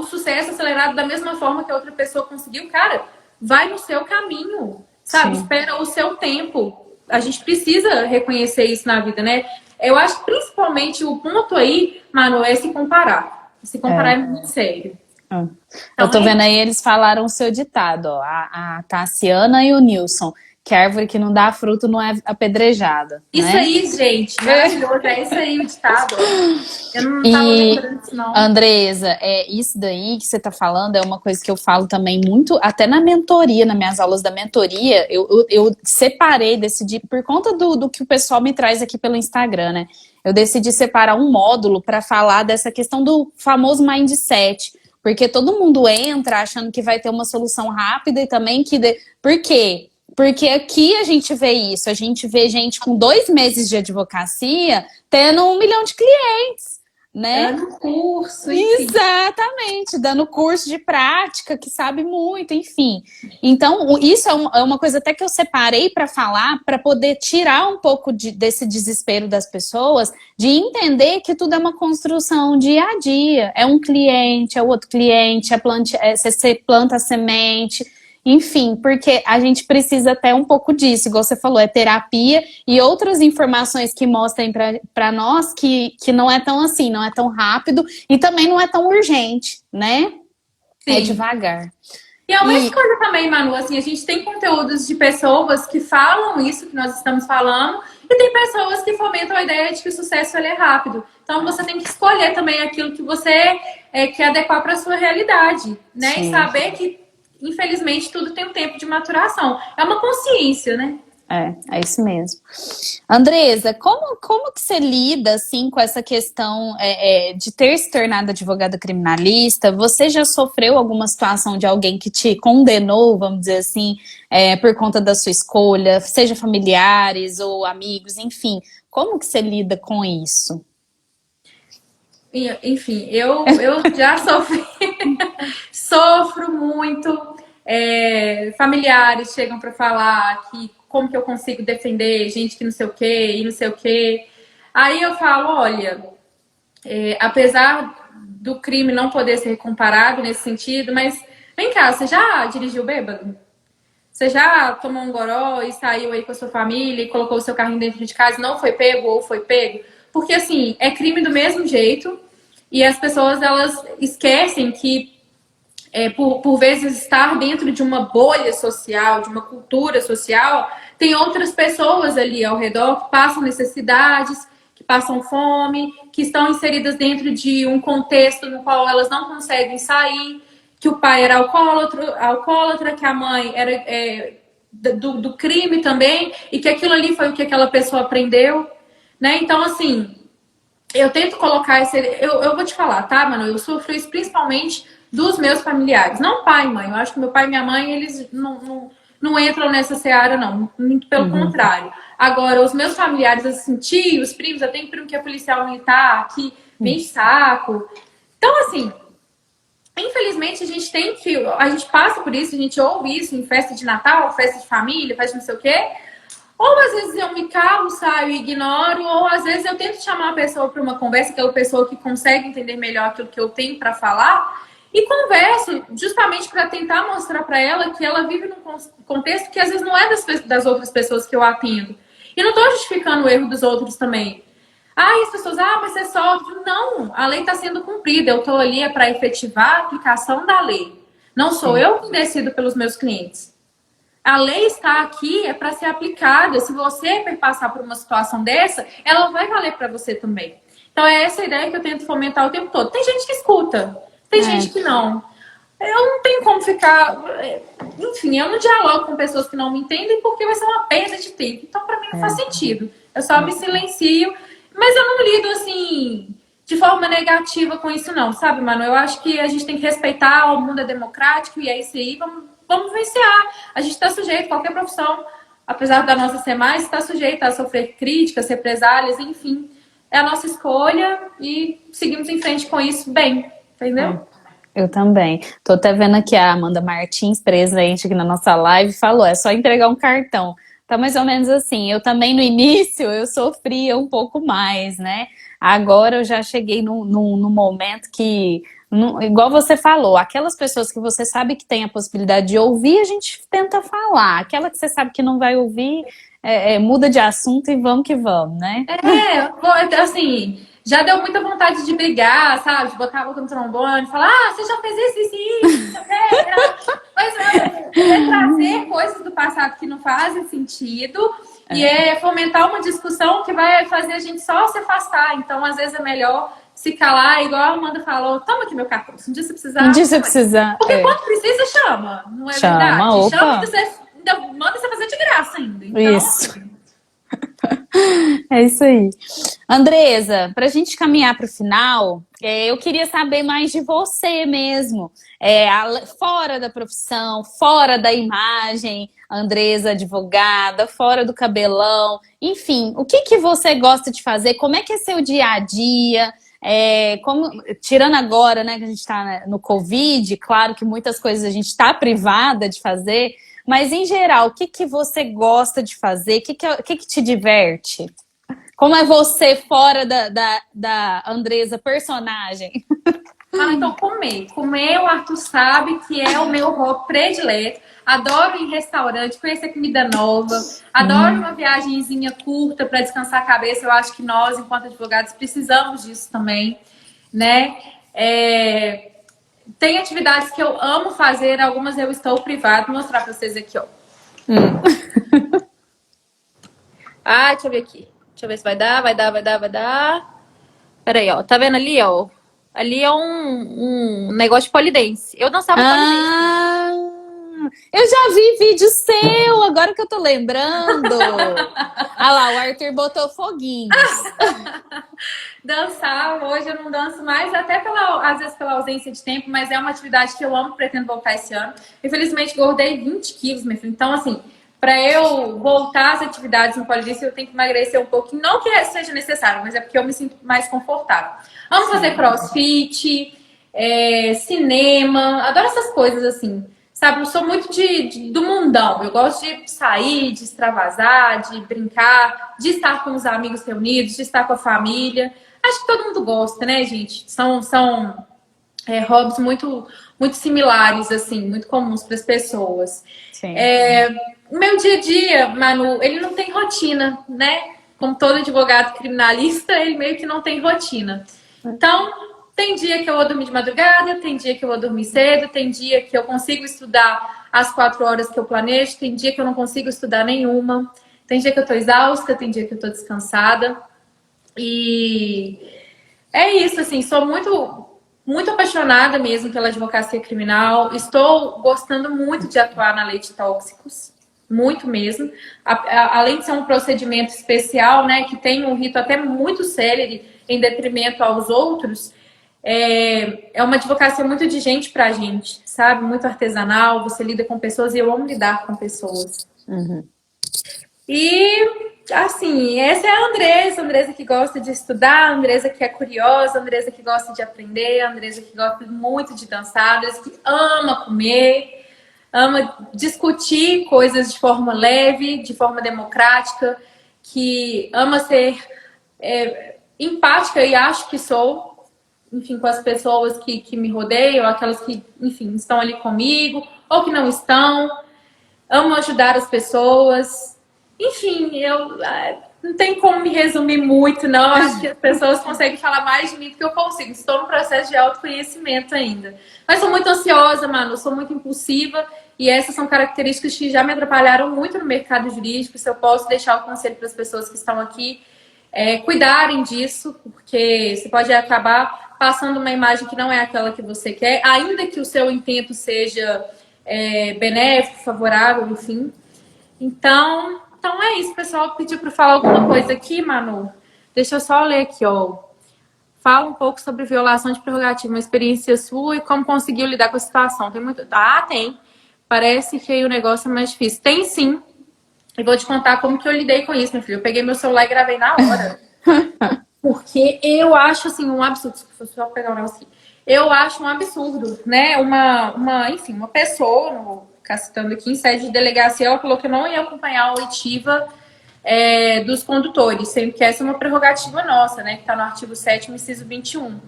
o sucesso acelerado da mesma forma que a outra pessoa conseguiu. Cara, vai no seu caminho, sabe? Sim. Espera o seu tempo. A gente precisa reconhecer isso na vida, né? Eu acho que principalmente o ponto aí, Manu, é se comparar. Se comparar é muito sério.
Então, eu tô vendo aí, eles falaram o seu ditado, ó, a Tassiana e o Nilson, que a árvore que não dá fruto não é apedrejada.
Isso, né? Aí, gente, maravilhoso. É isso aí o ditado. Eu não tava lembrando disso, não.
Andresa, isso daí que você tá falando é uma coisa que eu falo também muito, até na mentoria, nas minhas aulas da mentoria, eu separei, decidi, por conta do que o pessoal me traz aqui pelo Instagram, né? Eu decidi separar um módulo para falar dessa questão do famoso mindset, porque todo mundo entra achando que vai ter uma solução rápida e também que... Por quê? Porque aqui a gente vê isso, a gente vê gente com 2 meses de advocacia tendo 1 milhão de clientes, né?
Dando curso,
enfim. Exatamente, dando curso de prática, que sabe muito, enfim. Então, isso é uma coisa até que eu separei para falar, para poder tirar um pouco desse desespero das pessoas, de entender que tudo é uma construção dia a dia. É um cliente, é o outro cliente, você planta a semente... Enfim, porque a gente precisa até um pouco disso, igual você falou, é terapia e outras informações que mostrem para nós que não é tão assim, não é tão rápido e também não é tão urgente, né? Sim. É devagar.
E é uma coisa também, Manu, assim, a gente tem conteúdos de pessoas que falam isso que nós estamos falando E tem pessoas que fomentam a ideia de que o sucesso ele é rápido. Então você tem que escolher também aquilo que você quer adequar para a sua realidade, né? E
Sim.
saber que, infelizmente, tudo tem um tempo de maturação. É uma consciência, né?
É isso mesmo. Andresa, como que você lida assim com essa questão de ter se tornado advogada criminalista? Você já sofreu alguma situação de alguém que te condenou, vamos dizer assim, por conta da sua escolha, seja familiares ou amigos, enfim? Como que você lida com isso?
Enfim, eu já sofri, sofro muito. Familiares chegam para falar que como que eu consigo defender gente que não sei o quê e não sei o quê. Aí eu falo, olha, apesar do crime não poder ser comparado nesse sentido, mas vem cá, você já dirigiu bêbado? Você já tomou um goró e saiu aí com a sua família e colocou o seu carrinho dentro de casa e não foi pego ou foi pego? Porque, assim, é crime do mesmo jeito e as pessoas, elas esquecem que, por vezes, estar dentro de uma bolha social, de uma cultura social, tem outras pessoas ali ao redor que passam necessidades, que passam fome, que estão inseridas dentro de um contexto no qual elas não conseguem sair, que o pai era alcoólatra, que a mãe era do crime também, e que aquilo ali foi o que aquela pessoa aprendeu, né? Então, assim, eu tento colocar esse. Eu vou te falar, tá, mano? Eu sofro isso principalmente dos meus familiares. Não pai e mãe. Eu acho que meu pai e minha mãe, eles não entram nessa seara, não. Muito pelo contrário. Agora, os meus familiares, assim, tios, primos, eu tenho primo que é policial militar, que vem de saco. Então, assim, infelizmente, a gente tem que. A gente passa por isso, a gente ouve isso em festa de Natal, festa de família, festa de não sei o quê. Ou às vezes eu me calo, saio e ignoro, ou às vezes eu tento chamar a pessoa para uma conversa, aquela pessoa que consegue entender melhor aquilo que eu tenho para falar, e converso justamente para tentar mostrar para ela que ela vive num contexto que às vezes não é das outras pessoas que eu atendo. E não estou justificando o erro dos outros também. Ah, e as pessoas, mas você sofre. Não, a lei está sendo cumprida. Eu estou ali para efetivar a aplicação da lei. Não sou
Sim.
eu que decido pelos meus clientes. A lei está aqui para ser aplicada. Se você passar por uma situação dessa, ela vai valer para você também. Então é essa ideia que eu tento fomentar o tempo todo. Tem gente que escuta, tem gente que não. Eu não tenho como ficar. Enfim, eu não dialogo com pessoas que não me entendem porque vai ser uma perda de tempo. Então, para mim, não faz sentido. Eu só me silencio. Mas eu não lido assim de forma negativa com isso, não, sabe, mano? Eu acho que a gente tem que respeitar, o mundo é democrático e é isso aí, vamos vivenciar. A gente está sujeito, qualquer profissão, apesar da nossa ser mais, está sujeito a sofrer críticas, represálias, enfim. É a nossa escolha e seguimos em frente com isso bem, entendeu?
Eu também. Tô até vendo aqui a Amanda Martins, presente aqui na nossa live, falou, é só entregar um cartão. Tá mais ou menos assim. Eu também, no início, eu sofria um pouco mais, né? Agora eu já cheguei num momento que, igual você falou, aquelas pessoas que você sabe que tem a possibilidade de ouvir, a gente tenta falar. Aquela que você sabe que não vai ouvir, muda de assunto e vamos que vamos, né?
Assim, já deu muita vontade de brigar, sabe? De botar a boca no trombone, falar, você já fez isso e isso, não sei. Mas é trazer coisas do passado que não fazem sentido e é fomentar uma discussão que vai fazer a gente só se afastar. Então, às vezes, é melhor se calar, igual a Amanda falou, toma aqui meu cartão, se um dia você precisar.
Um dia você precisar.
Porque quando precisa, chama, não é
Chama,
verdade?
opa.
Chama que você ainda manda você fazer de graça ainda. Então,
isso. É isso aí. Andresa, para a gente caminhar para o final, eu queria saber mais de você mesmo. Fora da profissão, fora da imagem, Andresa advogada, fora do cabelão, enfim, o que você gosta de fazer? Como é que é seu dia a dia? Tirando agora, né, que a gente está no Covid, claro que muitas coisas a gente está privada de fazer, mas em geral, o que você gosta de fazer? O que te diverte? Como é você fora da Andresa personagem?
Então comer. Comer, o Arthur sabe que é o meu hobby predileto. Adoro ir em restaurante, conhecer comida nova. Adoro uma viagenzinha curta para descansar a cabeça. Eu acho que nós, enquanto advogados, precisamos disso também, né? Tem atividades que eu amo fazer, algumas eu estou privado. Vou mostrar para vocês aqui, ó. Ah, deixa eu ver aqui. Deixa eu ver se vai dar, vai dar. Peraí, ó. Tá vendo ali, ó? Ali é um negócio de polidense. Eu dançava polidense.
Ah, eu já vi vídeo seu, agora que eu tô lembrando. Ah lá, o Arthur botou foguinhos.
Dançar, hoje eu não danço mais, até às vezes pela ausência de tempo, mas é uma atividade que eu amo, pretendo voltar esse ano. Infelizmente, engordei 20 quilos, meu filho. Então, assim, para eu voltar às atividades no polidense, eu tenho que emagrecer um pouquinho. Não que seja necessário, mas é porque eu me sinto mais confortável. Amo fazer crossfit, cinema, adoro essas coisas assim. Sabe, eu sou muito do mundão. Eu gosto de sair, de extravasar, de brincar, de estar com os amigos reunidos, de estar com a família. Acho que todo mundo gosta, né, gente? São hobbies muito similares, assim, muito comuns para as pessoas.
Sim.
O meu dia a dia, Manu, ele não tem rotina, né? Como todo advogado criminalista, ele meio que não tem rotina. Então, tem dia que eu vou dormir de madrugada, tem dia que eu vou dormir cedo, tem dia que eu consigo estudar as 4 horas que eu planejo, tem dia que eu não consigo estudar nenhuma, tem dia que eu tô exausta, tem dia que eu tô descansada. E é isso, assim, sou muito apaixonada mesmo pela advocacia criminal. Estou gostando muito de atuar na lei de tóxicos, muito mesmo. Além de ser um procedimento especial, né, que tem um rito até muito célere em detrimento aos outros, é uma advocacia muito de gente pra gente, sabe? Muito artesanal, você lida com pessoas e eu amo lidar com pessoas.
Uhum.
E, assim, essa é a Andresa que gosta de estudar, a Andresa que é curiosa, a Andresa que gosta de aprender, a Andresa que gosta muito de dançar, a Andresa que ama comer, ama discutir coisas de forma leve, de forma democrática, que ama ser empática e acho que sou, enfim, com as pessoas que me rodeiam, aquelas que, enfim, estão ali comigo ou que não estão. Amo ajudar as pessoas. Enfim, eu não tem como me resumir muito, não. Acho que as pessoas conseguem falar mais de mim do que eu consigo. Estou no processo de autoconhecimento ainda. Mas sou muito ansiosa, Manu, sou muito impulsiva. E essas são características que já me atrapalharam muito no mercado jurídico. Se eu posso deixar o conselho para as pessoas que estão aqui cuidarem disso, porque você pode acabar passando uma imagem que não é aquela que você quer, ainda que o seu intento seja benéfico, favorável, enfim. Então é isso, pessoal. Pediu para falar alguma coisa aqui, Manu. Deixa eu só ler aqui, ó. Fala um pouco sobre violação de prerrogativa, uma experiência sua e como conseguiu lidar com a situação. Tem muito. Ah, tem. Parece que aí o negócio é mais difícil. Tem sim. E vou te contar como que eu lidei com isso, meu filho. Eu peguei meu celular e gravei na hora. Porque eu acho, assim, um absurdo. Se eu só pegar um negócio aqui. Eu acho um absurdo, né? Enfim, uma pessoa, não vou ficar citando aqui, em sede de delegacia, ela falou que eu não ia acompanhar a oitiva dos condutores, sendo que essa é uma prerrogativa nossa, né? Que está no artigo 7º, inciso 21.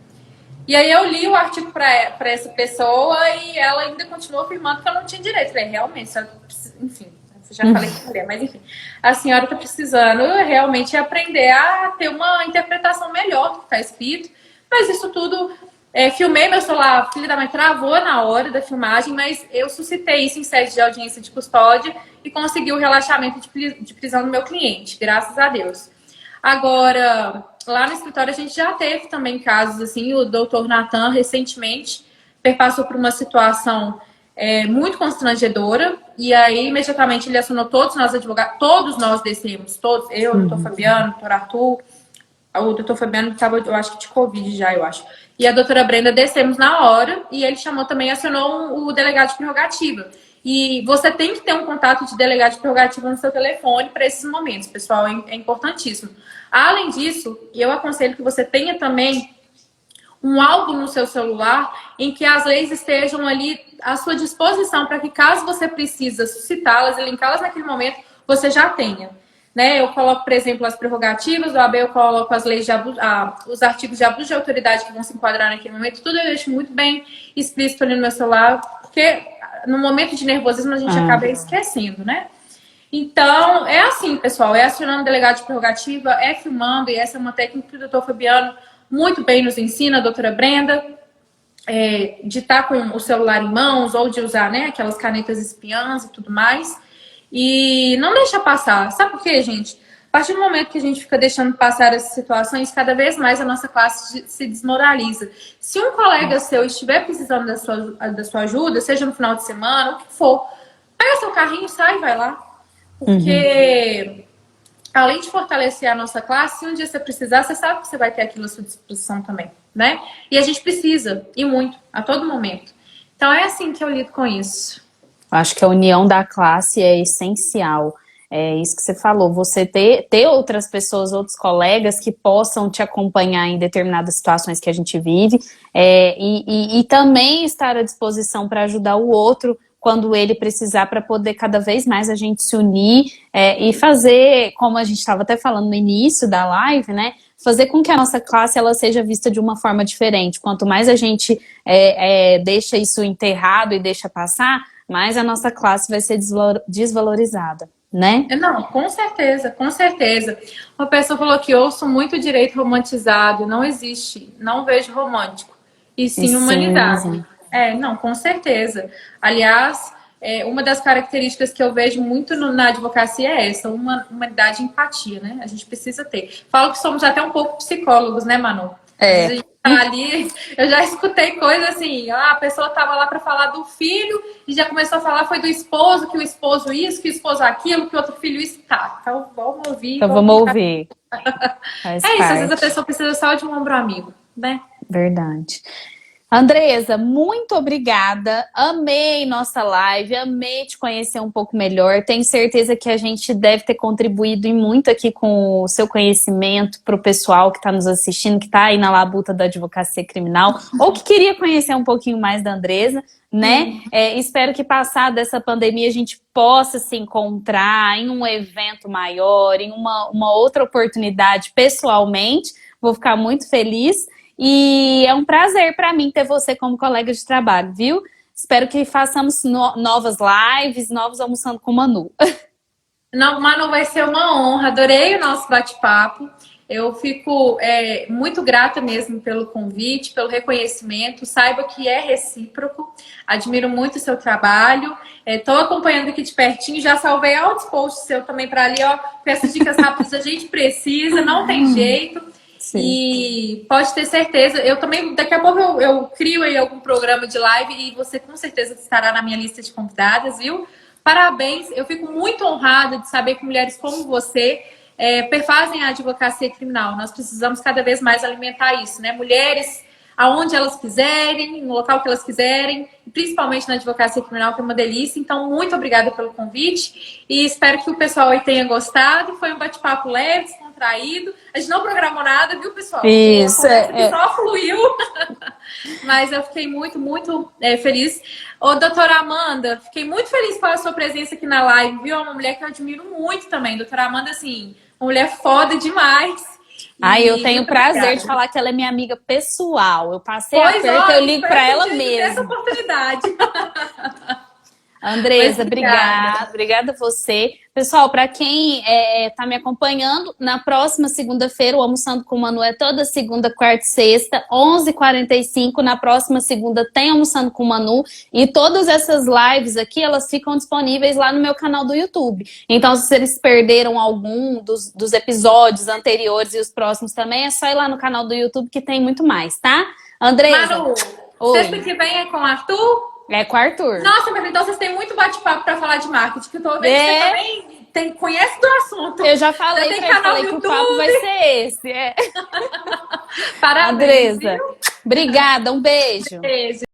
E aí eu li o artigo para essa pessoa e ela ainda continuou afirmando que eu não tinha direito. Eu falei, realmente, enfim, já falei que mulher, mas enfim, a senhora está precisando realmente aprender a ter uma interpretação melhor do que está escrito. Mas isso tudo, filmei meu celular, filho da mãe travou na hora da filmagem, mas eu suscitei isso em sede de audiência de custódia e consegui o relaxamento de prisão do meu cliente, graças a Deus. Agora, lá no escritório a gente já teve também casos assim, o doutor Natan recentemente passou por uma situação muito constrangedora, e aí imediatamente ele acionou todos nós advogados, todos nós descemos, todos, eu, o doutor Fabiano, o doutor Arthur, o doutor Fabiano estava, eu acho que de Covid já, eu acho. E a doutora Brenda descemos na hora, e ele chamou também, acionou o delegado de prerrogativa. E você tem que ter um contato de delegado de prerrogativa no seu telefone para esses momentos, pessoal, é importantíssimo. Além disso, eu aconselho que você tenha também um álbum no seu celular em que as leis estejam ali à sua disposição para que, caso você precisa suscitá-las e linká-las naquele momento, você já tenha. Né? Eu coloco, por exemplo, as prerrogativas do AB, eu coloco as leis de abuso, os artigos de abuso de autoridade que vão se enquadrar naquele momento, tudo eu deixo muito bem explícito ali no meu celular, porque no momento de nervosismo a gente acaba esquecendo, né? Então, é assim, pessoal, é acionando o delegado de prerrogativa, é filmando, e essa é uma técnica que o doutor Fabiano muito bem nos ensina, a doutora Brenda, de estar com o celular em mãos, ou de usar, né, aquelas canetas espiãs e tudo mais, e não deixa passar. Sabe por quê, gente? partir do momento que a gente fica deixando passar essas situações, cada vez mais a nossa classe se desmoraliza. Se um colega seu estiver precisando da sua ajuda, seja no final de semana, o que for, pega seu carrinho, sai e vai lá. Porque, além de fortalecer a nossa classe, se um dia você precisar, você sabe que você vai ter aquilo à sua disposição também, né? E a gente precisa, e muito, a todo momento. Então, é assim que eu lido com isso.
Acho que a união da classe é essencial. É isso que você falou, você ter outras pessoas, outros colegas que possam te acompanhar em determinadas situações que a gente vive, e também estar à disposição para ajudar o outro quando ele precisar, para poder cada vez mais a gente se unir e fazer, como a gente estava até falando no início da live, né? Fazer com que a nossa classe ela seja vista de uma forma diferente. Quanto mais a gente deixa isso enterrado e deixa passar, mais a nossa classe vai ser desvalorizada, né?
Não, com certeza, com certeza. Uma pessoa falou que ouço muito direito romantizado, não existe, não vejo romântico, e sim humanidade. Não, com certeza. Aliás, uma das características que eu vejo muito na advocacia é essa, uma humanidade e empatia, né? A gente precisa ter. Falo que somos até um pouco psicólogos, né, Manu? A gente tá ali, eu já escutei coisas assim, a pessoa tava lá para falar do filho e já começou a falar foi do esposo, que o esposo isso, que o esposo aquilo, que o outro filho isso. Tá, então vamos ouvir.
Então vamos ouvir.
Isso, às vezes a pessoa precisa só de um ombro amigo, né?
Verdade. Andresa, muito obrigada, amei nossa live, amei te conhecer um pouco melhor, tenho certeza que a gente deve ter contribuído e muito aqui com o seu conhecimento para o pessoal que está nos assistindo, que está aí na labuta da advocacia criminal, ou que queria conhecer um pouquinho mais da Andresa, né? Espero que passada essa pandemia a gente possa se encontrar em um evento maior, em uma outra oportunidade pessoalmente, vou ficar muito feliz. E é um prazer para mim ter você como colega de trabalho, viu? Espero que façamos novas lives, novos Almoçando com Manu.
Não, Manu, vai ser uma honra. Adorei o nosso bate-papo. Eu fico muito grata mesmo pelo convite, pelo reconhecimento. Saiba que é recíproco. Admiro muito o seu trabalho. Estou acompanhando aqui de pertinho. Já salvei altos posts seu também para ali, ó. Com essas dicas rápidas a gente precisa, não tem jeito. Sim. E pode ter certeza, eu também, daqui a pouco eu crio aí algum programa de live e você com certeza estará na minha lista de convidadas, viu? Parabéns, eu fico muito honrada de saber que mulheres como você perfazem a advocacia criminal. Nós precisamos cada vez mais alimentar isso, né? Mulheres aonde elas quiserem, no local que elas quiserem, principalmente na advocacia criminal, que é uma delícia. Então, muito obrigada pelo convite e espero que o pessoal aí tenha gostado. Foi um bate-papo leve, descontraído. A gente não programou nada, viu, pessoal?
Isso,
só fluiu. Mas eu fiquei muito, muito feliz. Ô, doutora Amanda, fiquei muito feliz com a sua presença aqui na live, viu? É uma mulher que eu admiro muito também. Doutora Amanda, assim, uma mulher foda demais.
Eu tenho o prazer de falar que ela é minha amiga pessoal. Eu passei aperto, eu ligo para ela mesmo.
Essa oportunidade.
Andresa, obrigada a você. Pessoal, para quem está me acompanhando, na próxima segunda-feira, o Almoçando com o Manu é toda segunda, quarta e sexta, 11h45. Na próxima segunda tem Almoçando com o Manu. E todas essas lives aqui, elas ficam disponíveis lá no meu canal do YouTube. Então, se vocês perderam algum dos episódios anteriores e os próximos também, é só ir lá no canal do YouTube que tem muito mais, tá? Andresa.
Manu, sexta que vem é com o Arthur?
É com o Arthur.
Nossa, mas então vocês têm muito bate-papo para falar de marketing, que eu tô vendo que você também conhece do assunto.
Eu já falei que o papo vai ser esse.
Parabéns.
Andresa, obrigada, um beijo.
Beijo.